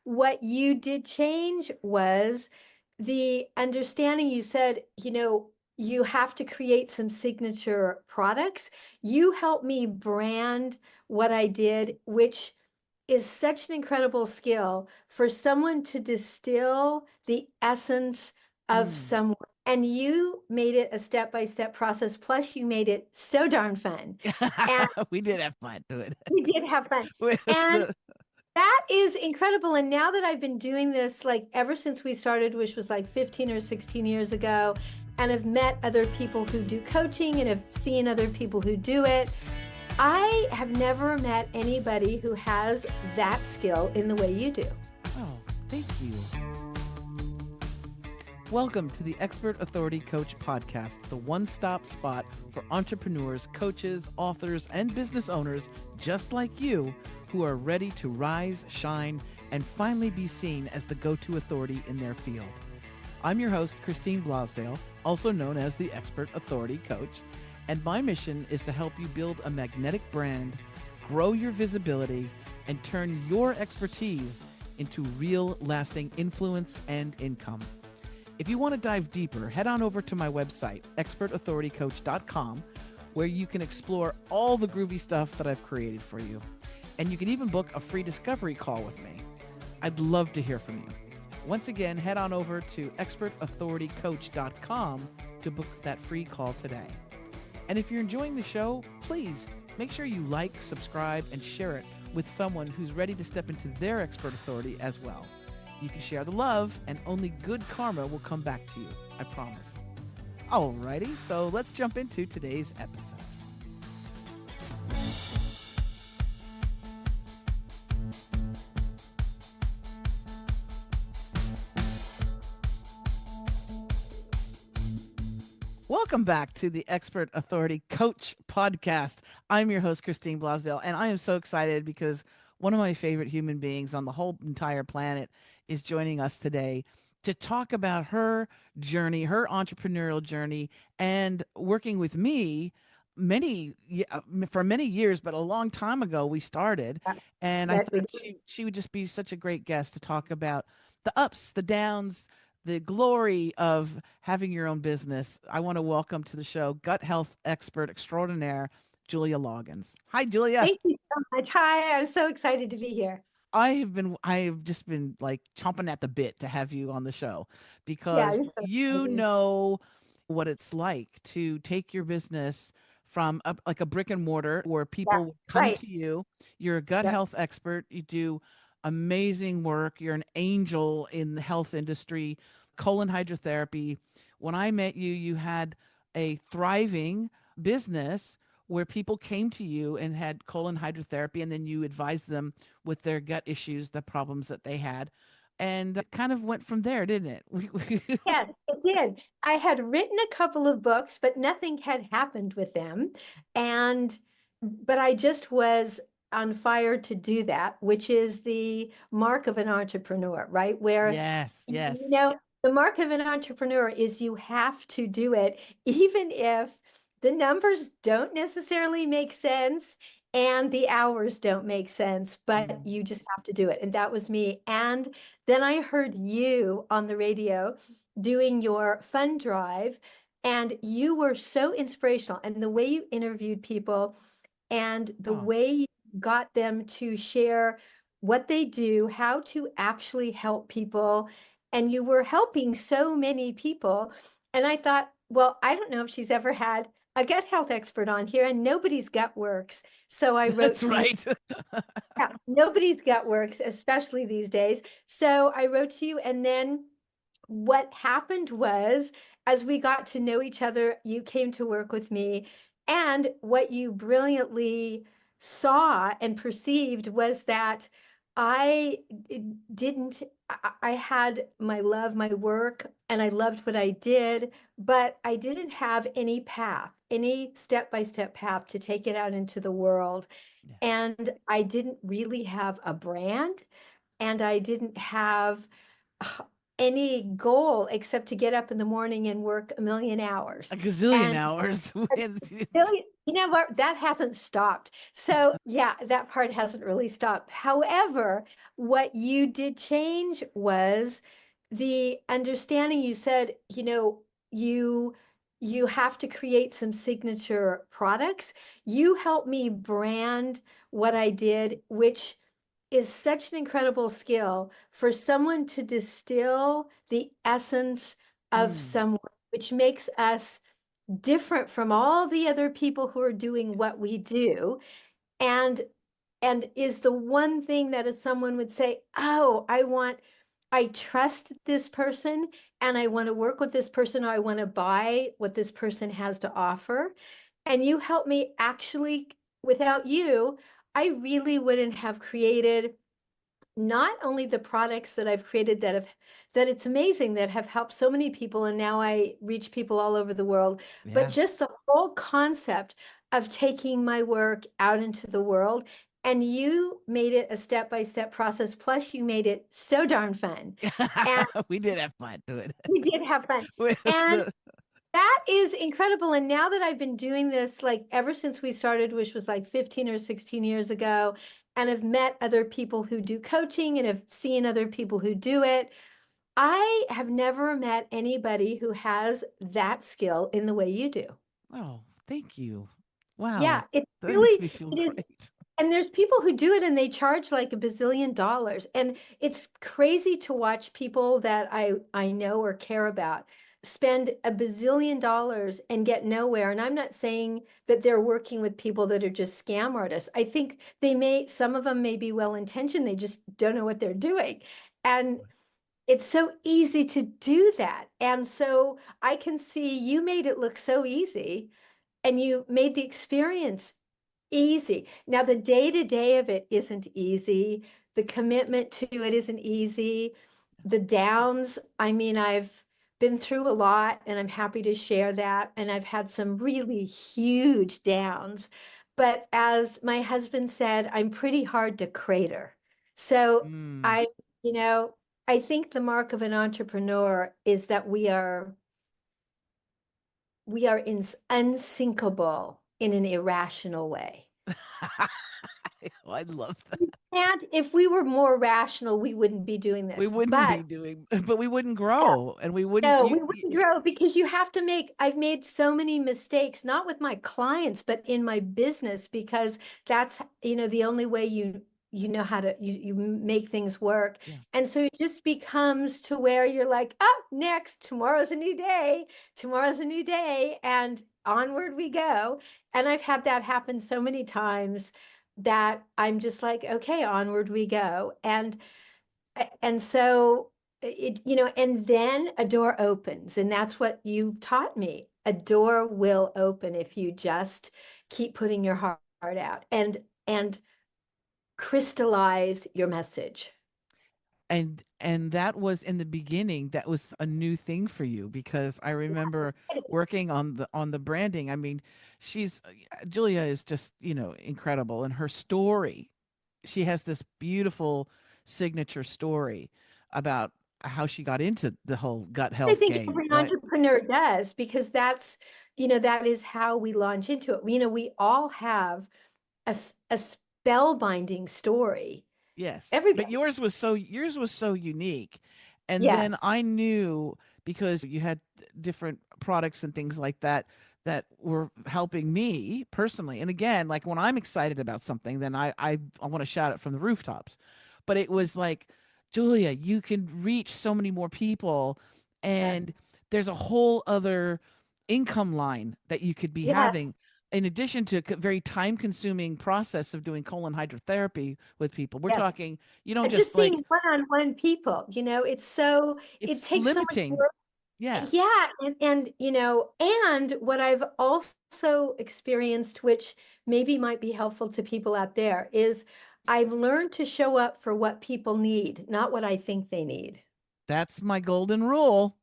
what you did change was the understanding. You said, you have to create some signature products. You helped me brand what I did, which is such an incredible skill for someone to distill the essence of Mm. someone. And you made it a step-by-step process. Plus, you made it so darn fun. And We did have fun to it. we did have fun. With And the- that is incredible. And now that I've been doing this, like ever since we started, which was like 15 or 16 years ago, and have met other people who do coaching and have seen other people who do it, I have never met anybody who has that skill in the way you do. oh, thank you. Welcome to the Expert Authority Coach Podcast, the one-stop spot for entrepreneurs, coaches, authors, and business owners just like you who are ready to rise, shine, and finally be seen as the go-to authority in their field. I'm your host, Christine Blosdale, also known as the Expert Authority Coach, and my mission is to help you build a magnetic brand, grow your visibility, and turn your expertise into real, lasting influence and income. If you want to dive deeper, head on over to my website, expertauthoritycoach.com, where you can explore all the groovy stuff that I've created for you. And you can even book a free discovery call with me. I'd love to hear from you. Once again, head on over to expertauthoritycoach.com to book that free call today. And if you're enjoying the show, please make sure you like, subscribe, and share it with someone who's ready to step into their expert authority as well. You can share the love, and only good karma will come back to you. I promise. Alrighty, so let's jump into today's episode. Welcome back to the Expert Authority Coach Podcast. I'm your host, Christine Blosdale, and I am so excited because one of my favorite human beings on the whole entire planet is joining us today to talk about her journey, her entrepreneurial journey, and working with me for many years, but a long time ago we started, That, and I that we thought she would just be such a great guest to talk about the ups, the downs, the glory of having your own business. I want to welcome to the show gut health expert extraordinaire, Julia Loggins. Hi, Julia. Thank you so much. Hi, I'm so excited to be here. I have just been like chomping at the bit to have you on the show Yeah, because you're so you excited. know what it's like to take your business from like a brick and mortar where Yeah, people will come right. to you. You're a gut Yep. health expert. You do amazing work. You're an angel in the health industry, colon hydrotherapy. When I met you, you had a thriving business where people came to you and had colon hydrotherapy, and then you advised them with their gut issues, the problems that they had. And it kind of went from there, didn't it? Yes, it did. I had written a couple of books, but nothing had happened with them. And, but I just was on fire to do that, which is the mark of an entrepreneur, right? Where, Yes, you yes. know, the mark of an entrepreneur is you have to do it, even if the numbers don't necessarily make sense and the hours don't make sense, but Mm. you just have to do it. And that was me. And then I heard you on the radio doing your fund drive, and you were so inspirational. And the way you interviewed people and the Oh, way you got them to share what they do, how to actually help people. And you were helping so many people. And I thought, well, I don't know if she's ever had a gut health expert on here, and nobody's gut works. So I wrote that's to you. right. Yeah, nobody's gut works, especially these days. So I wrote to you, and then what happened was, as we got to know each other, you came to work with me. And what you brilliantly saw and perceived was that I didn't, I had my love, my work, and I loved what I did, but I didn't have any path, any step-by-step path to take it out into the world. Yeah. And I didn't really have a brand, and I didn't have any goal except to get up in the morning and work a million A hours. gazillion And hours. really, you know what? That hasn't stopped. So, yeah, that part hasn't really stopped. However, what you did change was the understanding. You said, you have to create some signature products. You helped me brand what I did, which is such an incredible skill for someone to distill the essence of Mm, someone, which makes us different from all the other people who are doing what we do, and is the one thing that if someone would say, oh, I trust this person and I want to work with this person, or I want to buy what this person has to offer. And you help me actually. Without you, I really wouldn't have created not only the products that I've created that it's amazing, that have helped so many people, and now I reach people all over the world, but yeah. just the whole concept of taking my work out into the world. And you made it a step-by-step process. Plus, you made it so darn fun. And We did have fun doing it. we did have fun. With And the that is incredible. And now that I've been doing this, like ever since we started, which was like 15 or 16 years ago, and have met other people who do coaching and have seen other people who do it, I have never met anybody who has that skill in the way you do. Oh, thank you. Wow. Yeah, it's That makes really, me feel it is. great. And there's people who do it and they charge like a bazillion dollars. And it's crazy to watch people that I know or care about spend a bazillion dollars and get nowhere. And I'm not saying that they're working with people that are just scam artists. I think some of them may be well intentioned, they just don't know what they're doing. And it's so easy to do that. And so I can see you made it look so easy, and you made the experience easy. Now, the day to day of it isn't easy. The commitment to it isn't easy. The downs, I mean, I've been through a lot and I'm happy to share that. And I've had some really huge downs. But as my husband said, I'm pretty hard to crater. So Mm. I, you know, I think the mark of an entrepreneur is that we are unsinkable in an irrational way. Oh, I love that. And if we were more rational, we wouldn't be doing We this. wouldn't But be doing, but we wouldn't yeah, grow, and we wouldn't. no, we wouldn't grow because I've made so many mistakes, not with my clients, but in my business, because that's, the only way you know how to you make things work. Yeah. And so it just becomes to where you're like, oh, next, tomorrow's a new day, and onward we go. And I've had that happen so many times that I'm just like, okay, onward we go. And so and then a door opens, and that's what you taught me. A door will open if you just keep putting your heart out and crystallize your message. And that was in the beginning, that was a new thing for you, because I remember working on the branding. I mean, she's Julia is just, incredible, and her story, she has this beautiful signature story about how she got into the whole gut I health think game, every right? entrepreneur does, because that is how we launch into it. We all have a spellbinding story. Yes, but Everybody. yours was so unique. And then Yes. I knew, because you had different products and things like that that were helping me personally. And again, like when I'm excited about something, then I want to shout it from the rooftops. But it was like, Julia, you can reach so many more people, Yes. and there's a whole other income line that you could be Yes. having, in addition to a very time consuming process of doing colon hydrotherapy with people. We're Yes. talking, you don't And just just like, seeing one-on-one people, it it's takes so much limiting. work. Yeah, Yeah, and what I've also experienced, which maybe might be helpful to people out there, is I've learned to show up for what people need, not what I think they need. that's my golden rule.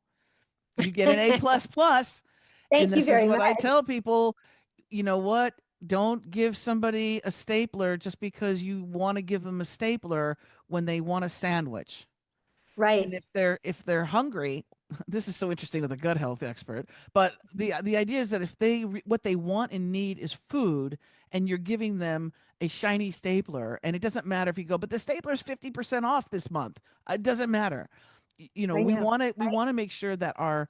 You get an A plus plus. And Thank you this is very what much. I tell people. You know what? Don't give somebody a stapler just because you want to give them a stapler when they want a sandwich. Right. And if they're hungry, this is so interesting with a gut health expert, but the idea is that if what they want and need is food, and you're giving them a shiny stapler, and it doesn't matter if you go, but the stapler is 50% off this month. It doesn't matter. I We know. want to make sure that our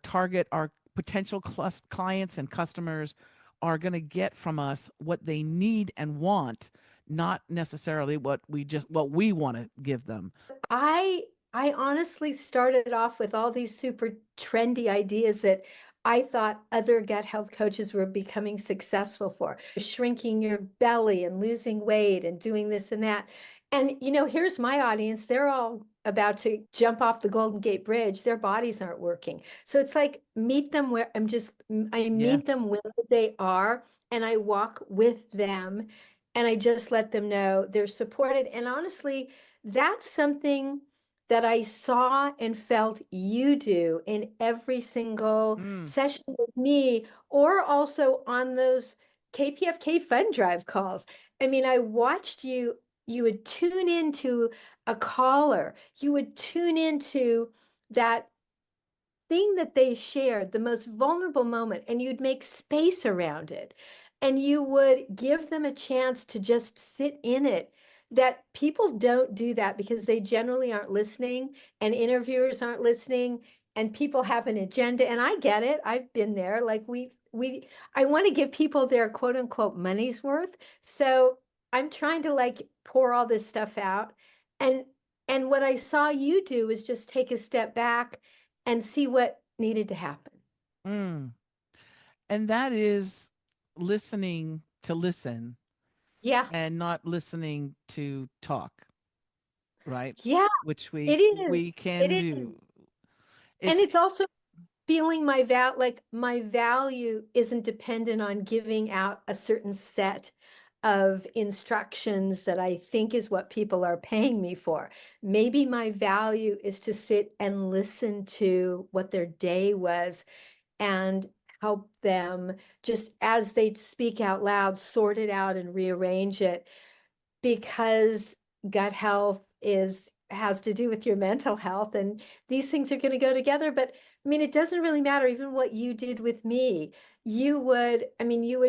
target, our potential clients and customers are going to get from us what they need and want, not necessarily what we want to give them. I I honestly started off with all these super trendy ideas that I thought other gut health coaches were becoming successful for. Shrinking your belly and losing weight and doing this and that. And here's my audience. They're all about to jump off the Golden Gate Bridge. Their bodies aren't working. So it's like meet them where I Yeah. meet them where they are and I walk with them and I just let them know they're supported. And honestly, that's something that I saw and felt you do in every single Mm. session with me, or also on those KPFK fund drive calls. I mean, I watched you would tune into a caller, you would tune into that thing that they shared, the most vulnerable moment, and you'd make space around it. And you would give them a chance to just sit in it. That people don't do that because they generally aren't listening, and interviewers aren't listening, and people have an agenda. And I get it. I've been there. Like I want to give people their quote unquote money's worth. So I'm trying to like pour all this stuff out. And and what I saw you do is just take a step back and see what needed to happen. Mm. And that is listening to listen Yeah, and not listening to talk, right? yeah, Which it we is. we It can is. do. And It's it's also feeling like my value isn't dependent on giving out a certain set of instructions that I think is what people are paying me for. Maybe my value is to sit and listen to what their day was and help them just as they speak out loud, sort it out and rearrange it because gut health is has to do with your mental health and these things are going to go together. But I mean, it doesn't really matter even what you did with me. You would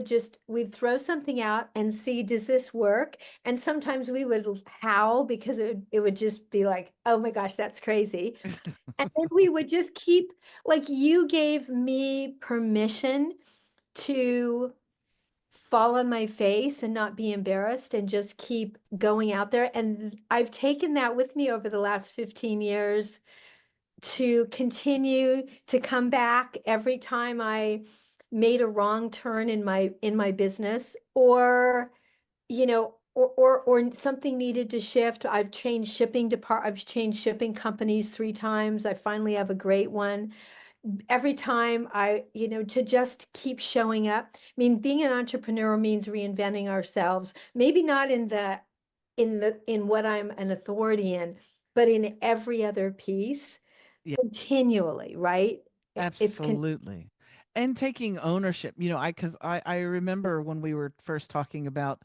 just, we'd throw something out and see, does this work? And sometimes we would howl because it would just be like, oh my gosh, that's crazy. And then we would just keep, like, you gave me permission to fall on my face and not be embarrassed and just keep going out there. And I've taken that with me over the last 15 years to continue to come back every time I made a wrong turn in my business or something needed to shift. I've changed shipping companies 3 times. I finally have a great one every time to just keep showing up. I mean, being an entrepreneur means reinventing ourselves, maybe not in what I'm an authority in, but in every other piece Yeah, continually, right? It's absolutely. And taking ownership, because I remember when we were first talking about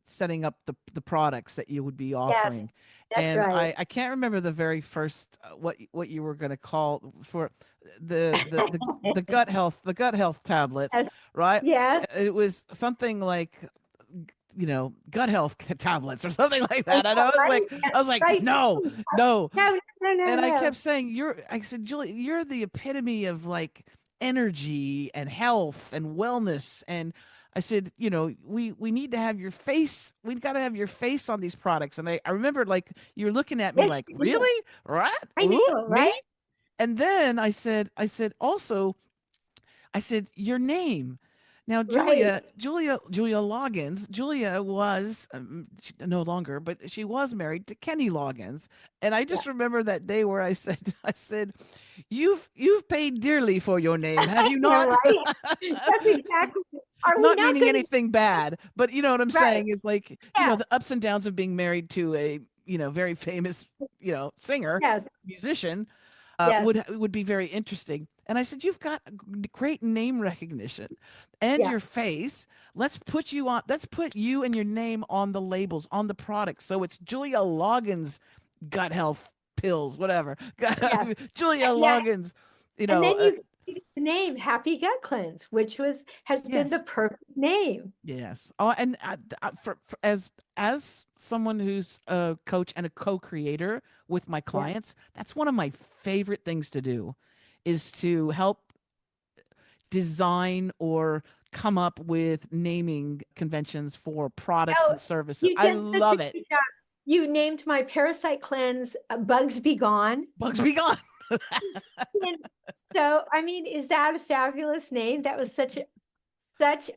setting up the products that you would be yes, offering. that's And right. I can't remember the very first what you were going to call for the gut health tablets, Yes, right? yes, It was something like gut health tablets or something like I that. And know, right? I was like, Right. no, no. No, no, no, And I no. kept saying, I said, Julie, you're the epitome of like energy and health and wellness. And I said, we need to have your face. We've got to have your face on these products. And I remember like you're looking at me Yes, like, you do. really? Right? I Ooh, know, me? right? And then I said also, I said, your name. Now, Right. Julia Loggins, Julia was no longer, but she was married to Kenny Loggins. And I Yeah. just remember that day where I said, you've paid dearly for your name, have you Yeah, not? right. That's exactly. Are we Not not meaning going to? anything bad, but you know what I'm Right. saying is like, Yes. the ups and downs of being married to a, very famous, singer, Yes. musician, Yes. would be very interesting. And I said, you've got great name recognition and Yeah. your face. Let's put you on. Let's put you and your name on the labels, on the products. So it's Julia Loggins Gut Health pills, whatever. Yes. Julia Yeah. Loggins, you And know, then you gave the name Happy Gut Cleanse, which has been the yes, perfect name. yes. Oh, and as someone who's a coach and a co-creator with my Yeah. clients, that's one of my favorite things to do, is to help design or come up with naming conventions for products Oh, and services. you I did such a love it. great job. You named my parasite cleanse Bugs Be Gone. Bugs be gone. And so, I mean, is that a fabulous name? That was such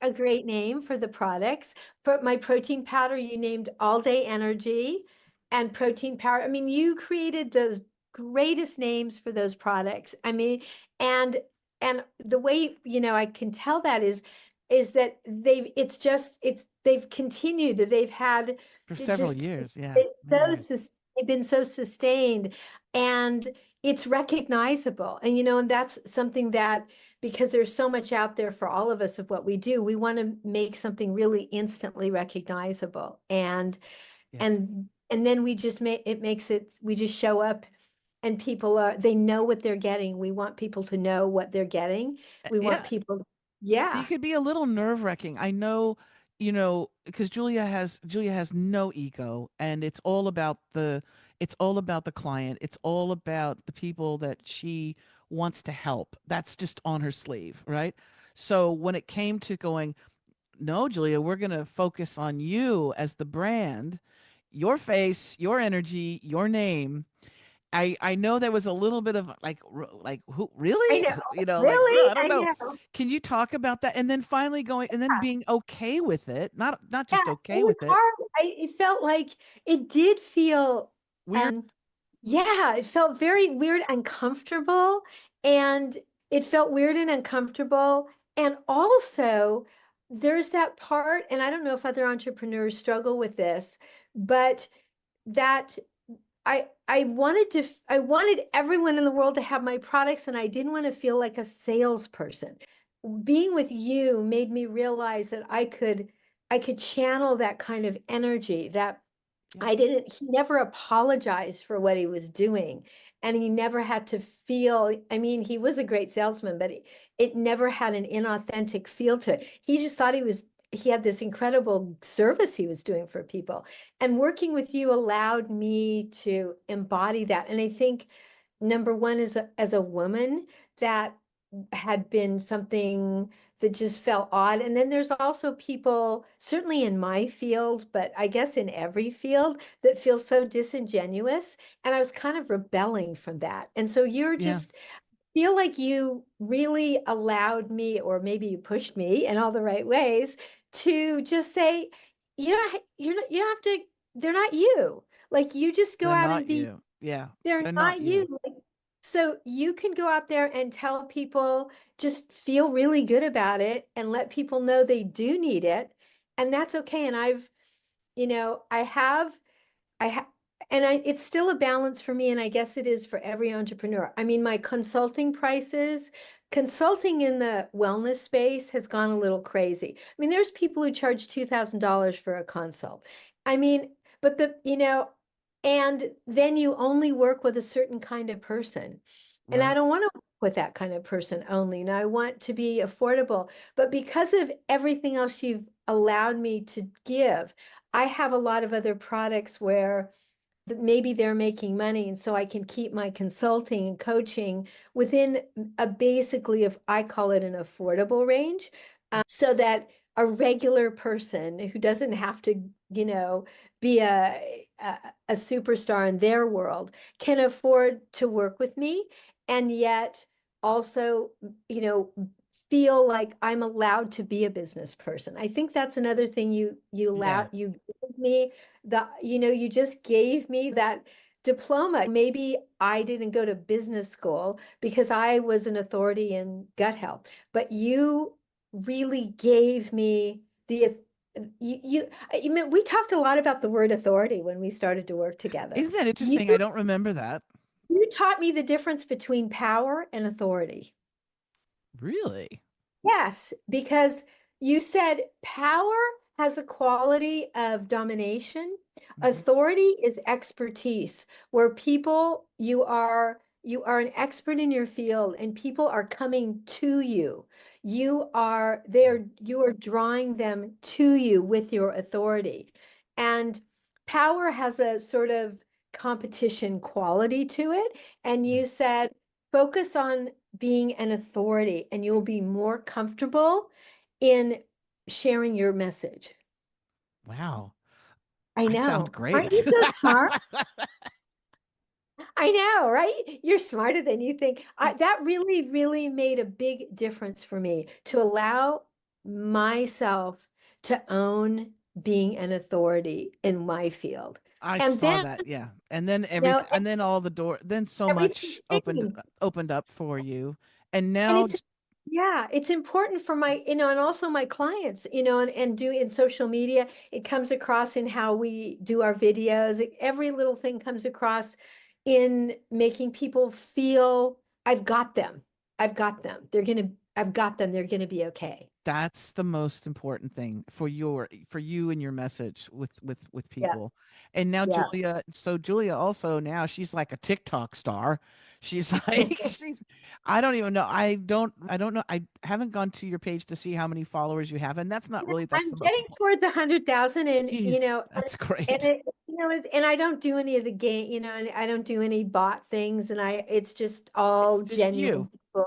a great name for the products. For my protein powder, you named All Day Energy and protein powder. I mean, you created those greatest names for those products. I mean, and and the way, I can tell that is that they've continued, they've had For it several just years. Yeah, it's many years. they've been so sustained, and it's recognizable. And that's something that, because there's so much out there for all of us of what we do, we want to make something really instantly recognizable. And Yeah. and then we just show up, and they know what they're getting. We want people to know what they're getting. We want Yeah. people, You yeah. could be a little nerve-wracking. I know, because Julia has no ego, and it's all about the client. It's all about the people that she wants to help. That's just on her sleeve, right? So when it came to going, no, Julia, we're going to focus on you as the brand, your face, your energy, your name. I know there was a little bit of like who I really, know. like Really? I don't I know. know. Can you talk about that? And then finally going and then being okay with it, not Yeah, just it okay was with it. hard. It felt like it did feel, Weird. um, yeah, it felt very weird and uncomfortable. And it felt weird and uncomfortable. And also, there's that part, and I don't know if other entrepreneurs struggle with this, but that I wanted everyone in the world to have my products, and I didn't want to feel like a salesperson. Being with you made me realize that I could channel that kind of energy. That Yeah. I didn't He never apologized for what he was doing, and he never had to feel, I mean, he was a great salesman, but it never had an inauthentic feel to it. He just thought he had this incredible service he was doing for people. And working with you allowed me to embody that. And I think number one is, as a woman, that had been something that just felt odd. And then there's also people, certainly in my field, but I guess in every field, that feel so disingenuous. And I was kind of rebelling from that. And so Yeah. feel like you really allowed me, or maybe you pushed me in all the right ways, to just say, you don't have to, they're not you. Like, you just go They're out and not be, you. Yeah. they're They're not not you. you. Like, so you can go out there and tell people, just feel really good about it and let people know they do need it. And that's okay. And I have, I have, it's still a balance for me. And I guess it is for every entrepreneur. I mean, my consulting in the wellness space has gone a little crazy. I mean, there's people who charge $2,000 for a consult. I mean, but and then you only work with a certain kind of person. And I Right. don't want to work with that kind of person only. Now I want to be affordable. But because of everything else you've allowed me to give, I have a lot of other products where that maybe they're making money, and so I can keep my consulting and coaching within a basically, if I call it, an affordable range, so that a regular person who doesn't have to, be a superstar in their world can afford to work with me, and yet also, you know, feel like I'm allowed to be a business person. I think that's another thing Yeah. you gave me, you just gave me that diploma. Maybe I didn't go to business school because I was an authority in gut health, but you really gave me we talked a lot about the word authority when we started to work together. Isn't that You interesting? I don't remember that. you taught me the difference between power and authority. Really? Yes, because you said power has a quality of domination. Mhm. Authority is expertise, where people, you are an expert in your field and people are coming to you. You are drawing them to you with your authority. And power has a sort of competition quality to it. And Yeah. you said, focus on being an authority and you'll be more comfortable in sharing your message. Wow. I I sound know. Aren't great. you so smart? I know, right? You're smarter than you think. That really, really made a big difference for me to allow myself to own being an authority in my field. I And saw then, that, yeah. And then you know, and then all the door, then so everything much changed. opened up for you. And And now, it's, yeah, it's important for my, and also my clients, and do in social media, it comes across in how we do our videos. Every little thing comes across in making people feel I've got them. I've got them. I've got them. They're gonna be okay. that's the most important thing for you and your message with Yeah, people. And now yeah. Julia also, now she's like a TikTok star. She's like she's I don't even know. I don't know. I haven't gone to your page to see how many followers you have, and that's I'm the most getting important. towards 100,000 and Jeez, that's and great. it, and I don't do any of the game, and I don't do any bot things and it's just It's all just you. Yeah.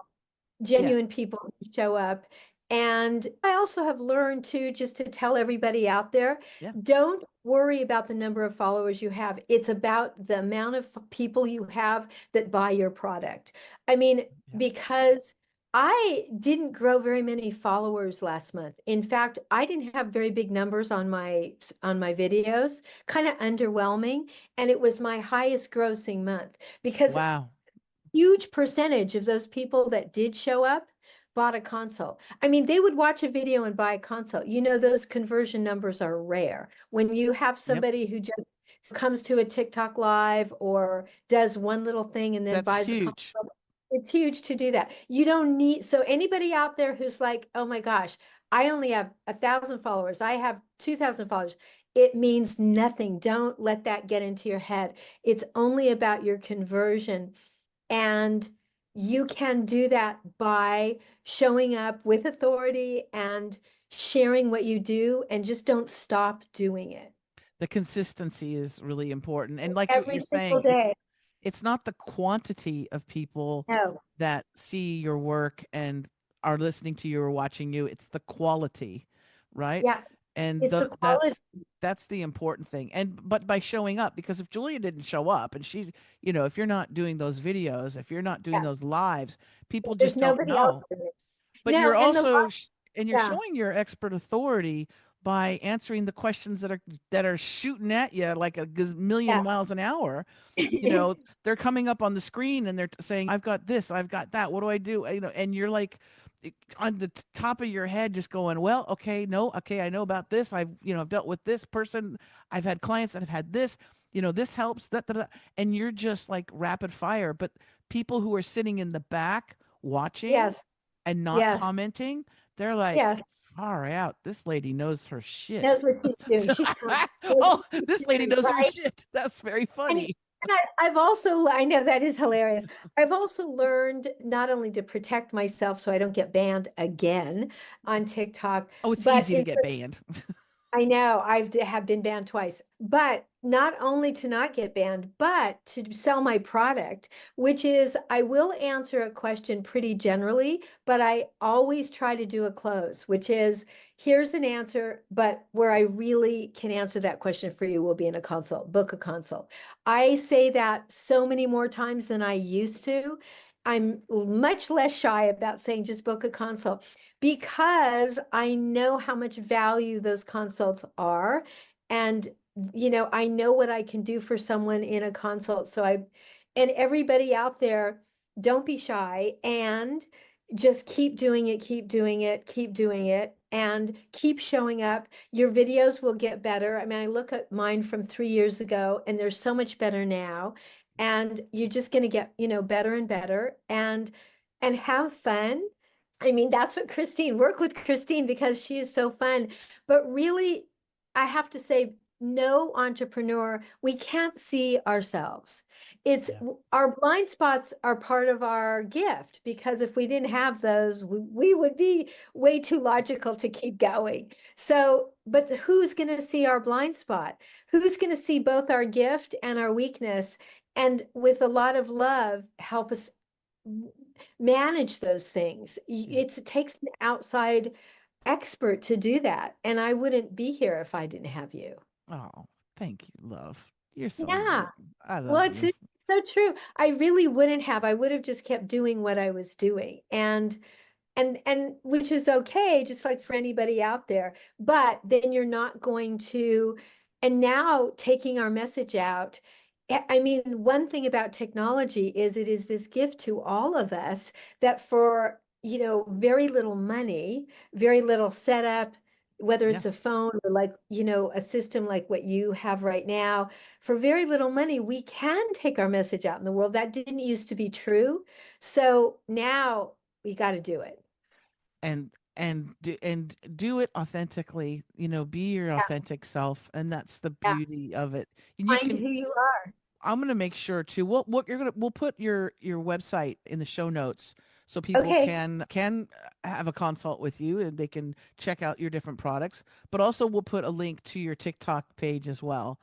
genuine people who show up. And I also have learned to just to tell everybody out there, Yeah. don't worry about the number of followers you have. It's about the amount of people you have that buy your product. I mean, Yeah. because I didn't grow very many followers last month. In fact, I didn't have very big numbers on my videos, kind of underwhelming, and it was my highest grossing month because Wow. huge percentage of those people that did show up bought a consult. I mean, they would watch a video and buy a consult. Those conversion numbers are rare. When you have Yep. somebody who just comes to a TikTok live or does one little thing and then That's buys a huge. consult, it's huge to do that. You don't need, so anybody out there who's like, oh my gosh, I only have 1,000 followers, I have 2,000 followers. It means nothing. Don't let that get into your head. It's only about your conversion. And you can do that by showing up with authority and sharing what you do, and just don't stop doing it The consistency is really important. And like what every you're single saying, day. it's not the quantity of people No, that see your work and are listening to you or watching you. It's the quality, right? yeah, And it's the quality. that's the important thing. And but by showing up, because if Julia didn't show up and she's, if you're not doing those videos, if you're not doing Yeah, those lives, people there's just don't nobody else know. doing it. But No, you're and also and you're yeah, showing your expert authority by answering the questions that are shooting at you like a million yeah. miles an hour. They're coming up on the screen and they're saying, I've got this, I've got that, what do I do? And you're like on the top of your head just going, well, okay, no, okay, I know about this. I've dealt with this person. I've had clients that have had this. This helps, that. And you're just like rapid fire. But people who are sitting in the back watching Yes, and not yes, commenting, they're like, yes. far out, this lady knows her shit. Knows what she's doing. So, She's smart. Knows oh, what she's this lady doing, knows her right? shit. That's very And, funny. I've also, I know that is hilarious. I've also learned not only to protect myself so I don't get banned again on TikTok, Oh, it's but easy to get banned. I know have been banned twice, but not only to not get banned, but to sell my product, which is I will answer a question pretty generally, but I always try to do a close, which is here's an answer, but where I really can answer that question for you will be in a consult, book a consult. I say that so many more times than I used to. I'm much less shy about saying just book a consult because I know how much value those consults are. And, I know what I can do for someone in a consult. And everybody out there, don't be shy and just keep doing it, keep doing it, keep doing it, and keep showing up. Your videos will get better. I mean, I look at mine from 3 years ago and they're so much better now. And you're just going to get, better and better and have fun I mean, that's what Christine, work with Christine because she is so fun. But really, I have to say, no entrepreneur, we can't see ourselves. It's Yeah. our blind spots are part of our gift because if we didn't have those, we would be way too logical to keep going. So, but who's going to see our blind spot? Who's going to see both our gift and our weakness? And with a lot of love, help us manage those things. Yeah. It takes an outside expert to do that. And I wouldn't be here if I didn't have you. Oh, thank you, love. You're so Yeah. amazing. I Well, love it's you. so true. I really wouldn't have. I would have just kept doing what I was doing. And which is okay, just like for anybody out there. But then you're not going to, and now taking our message out. I mean, one thing about technology is it is this gift to all of us that for, very little money, very little setup, whether Yeah. it's a phone or like, a system like what you have right now, for very little money, we can take our message out in the world. That didn't used to be true. So now we got to do it. And do it authentically, be your Yeah, authentic self, and that's the yeah. beauty of it. And you Find can who you are. I'm gonna make sure too. We'll put your website in the show notes so people Okay. can have a consult with you and they can check out your different products. But also we'll put a link to your TikTok page as well.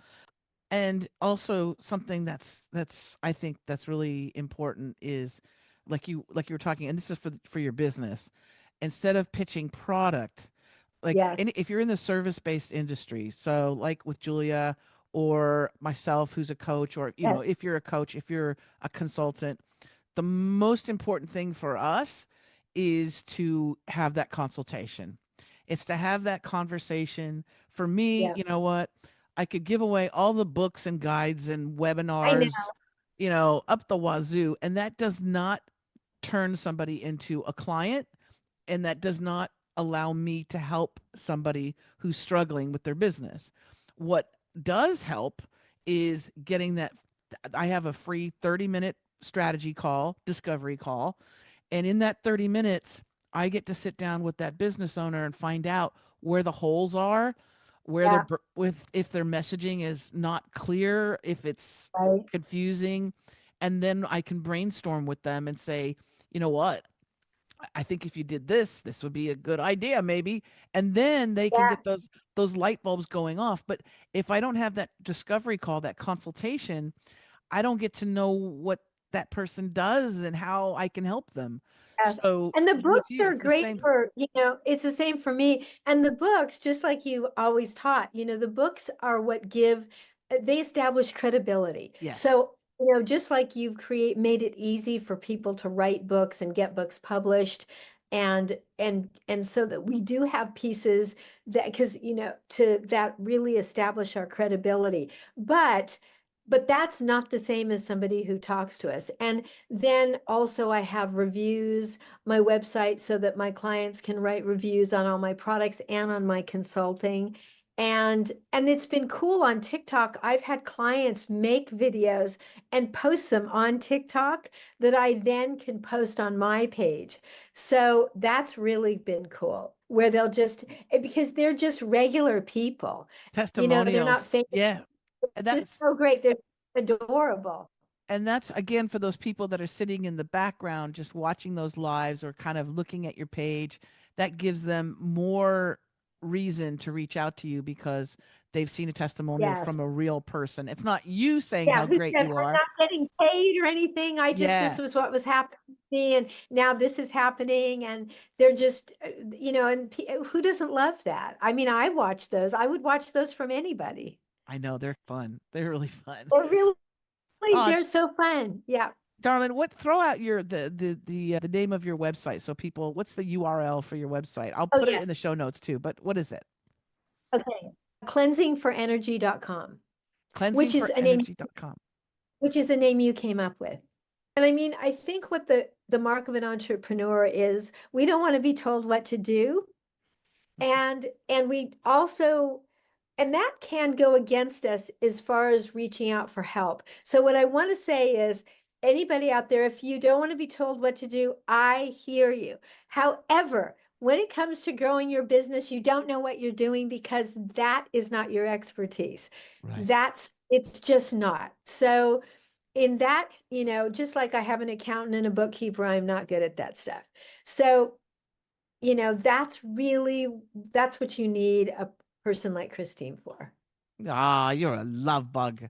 And also something that's I think that's really important is like you were talking, and this is for your business. Instead of pitching product, like Yes. if you're in the service based industry, so like with Julia or myself who's a coach, or Yes. if you're a coach, if you're a consultant, the most important thing for us is to have that consultation. It's to have that conversation. For me, Yeah. you know what, I could give away all the books and guides and I know. webinars, up the wazoo, and that does not turn somebody into a client, and that does not allow me to help somebody who's struggling with their business. What does help is getting that. I have a free 30-minute strategy call, discovery call, and in that 30 minutes, I get to sit down with that business owner and find out where the holes are, where Yeah. with if their messaging is not clear, if it's Right. confusing, and then I can brainstorm with them and say, you know what, I think if you did this, this would be a good idea, maybe. And then they can Yeah. get those light bulbs going off. But if I don't have that discovery call, that consultation, I don't get to know what that person does and how I can help them. Yes. So And the with books you, are it's the great same. for, it's the same for me. And the books, just like you always taught, the books are what give, they establish credibility. Yes. So, just like you've made it easy for people to write books and get books published. And so that we do have pieces that, because, to that really establish our credibility. But that's not the same as somebody who talks to us. And then also I have reviews, my website, so that my clients can write reviews on all my products and on my consulting. And it's been cool on TikTok. I've had clients make videos and post them on TikTok that I then can post on my page. So that's really been cool, where they'll just, because they're just regular people. They're not Testimonials. famous. Yeah. And Just that's so great. They're adorable. and that's again for those people that are sitting in the background just watching those lives or kind of looking at your page, that gives them more reason to reach out to you because they've seen a testimonial Yes. from a real person. It's not you saying Yeah, how who great said, you "I'm are. not getting paid or anything. This was Yes, what was happening to me, and now this is happening." And they're just, and who doesn't love that? I mean, I watch those. I would watch those from anybody. I know, they're fun, they're really fun. They're really, uh they're so fun. Yeah. Darling, what throw out your the name of your website so people, what's the URL for your website? I'll Oh, put it yeah. in the show notes too, but what is it? Okay. Cleansingforenergy.com, which is a name, Cleansingforenergy.com. which is a name you came up with. And I mean, I think what the mark of an entrepreneur is, we don't want to be told what to do. And we also, and that can go against us as far as reaching out for help. So what I want to say is, anybody out there, if you don't want to be told what to do, I hear you. However, when it comes to growing your business, you don't know what you're doing because that is not your expertise. Right. It's just not. So in that, just like I have an accountant and a bookkeeper, I'm not good at that stuff. So, that's what you need a person like Christine for. Ah, you're a love bug.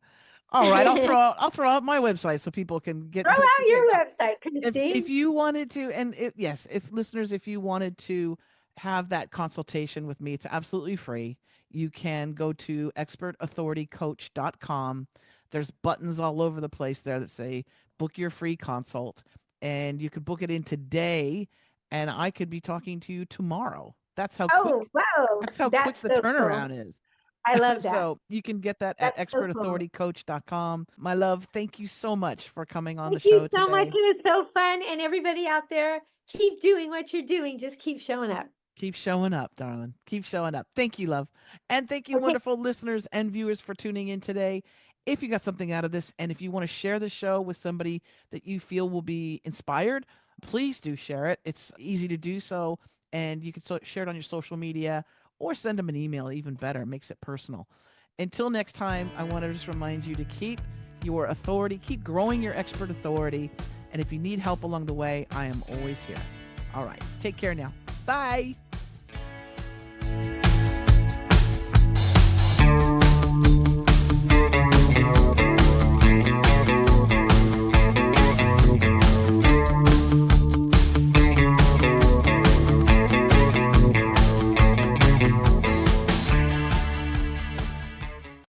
All right, I'll throw out my website so people can get Throw in touch out with you. your website, If Christine. you wanted to, and if listeners, if you wanted to have that consultation with me, it's absolutely free. You can go to expertauthoritycoach.com. There's buttons all over the place there that say book your free consult, and you could book it in today, and I could be talking to you tomorrow. That's how quick. Oh, wow. That's how quick That's the so cool. turnaround is. I love that. So you can get that at That's so cool. expertauthoritycoach.com. My love, thank you so much for coming on the Thank you show so much. today. It was so fun. And everybody out there, keep doing what you're doing. Just keep showing up. Keep showing up, darling. Keep showing up. Thank you, love. And thank you, Okay. wonderful listeners and viewers, for tuning in today. If you got something out of this, and if you want to share the show with somebody that you feel will be inspired, please do share it. It's easy to do so, and you can share it on your social media or send them an email, even better. It makes it personal. Until next time, I want to just remind you to keep your authority, keep growing your expert authority. And if you need help along the way, I am always here. All right. Take care now. Bye.